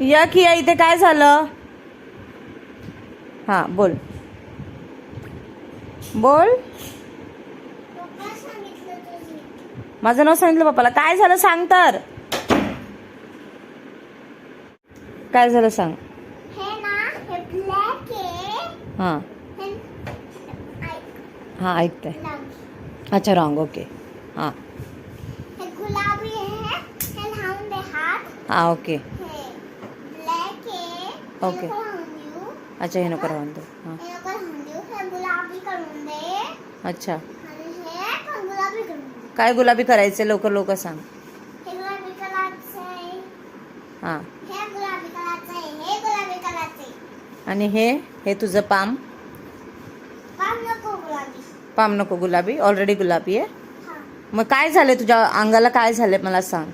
या की या इथे काय झालं? हा बोल बोल. माझं नाव सांगितलं पप्पाला. काय झालं सांग तर. काय झालं सांग. हे ना हे ब्लॅक आहे. हां हे हां ऐकते. लाल. अच्छा रॉंग. ओके हां हे गुलाबी आहे. हे लावून दे हात. हां ओके. हे ब्लॅक आहे. ओके. हे नको लावून देऊ. अच्छा हे नको राहून दे. हां हे नको लावून देऊ. हे गुलाबी करून दे. अच्छा आणि हे पण गुलाबी करून दे. काय गुलाबी करायचे लवकर लवकर सांग. हे गुलाबी कलरचं आहे. हां हे गुलाबी कलरचं आहे. हे गुलाबी कलरचं आहे. आणि हे तुझं पाम. पाम नको गुलाबी. पाम नको गुलाबी. ऑलरेडी गुलाबी आहे. हा. मग काय झालंय तुझ्या अंगाला? काय झालंय मला सांग.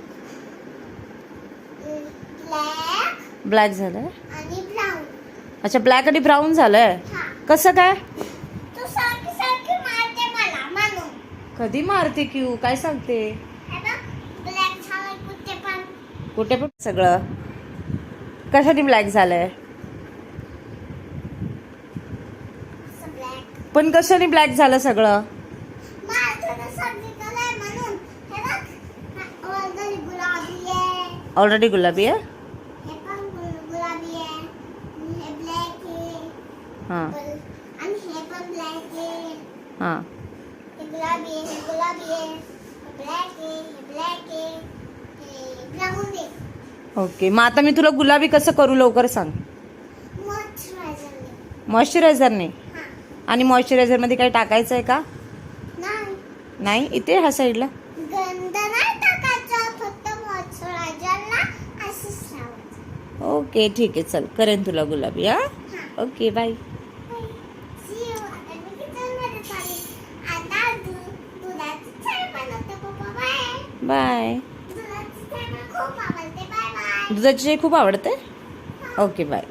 ब्लॅक ब्लॅक झालंय. आणि ब्राऊन. अच्छा ब्लॅक आणि ब्राऊन झालंय. हा. कसं काय? तू सारखी सारखी मारते मला म्हणून. कधी मारते क्यू? काय सांगते? हे बघ ब्लॅक झालंय कुठे पण. कुठे पण सगळं कशाने ब्लॅक झालंय? असं ब्लॅक. पण कशाने ब्लॅक झालं सगळं? माझं सांगितलंय म्हणून. हे बघ ऑलरेडी गुलाबी आहे. ऑलरेडी गुलाबी आहे. हे पण गुलाबी आहे. हे ब्लॅक आहे. हां आणि हे पण ब्लॅक आहे. हां हे गुलाबी आहे. हे गुलाबी आहे. हे ब्लॅक आहे. हे ब्लॅक आहे. हे ब्राऊन आहे. ओके. मग आता मी तुला गुलाबी कसं करू लवकर सांग. मॉइश्चरायझर. मॉइश्चरायझरने. हां. आणि मॉइश्चरायझरमध्ये काही टाकायचं आहे का? नाही. नाही. इथे ह्या साईडला. गंध नाही टाकायचं. फक्त मॉइश्चरायझरला असंच लावायचं. ओके ठीक आहे चल करेन तुला गुलाबी. हां हां. Okay bye. See you. आता मी किचनमध्ये चालली. आता दुधाची चाय बनवते पप्पा. बाय. बाय. दुधाची चाय मला खूप आवडते. Bye bye. दुधाची चाय खूप आवडते. Okay bye.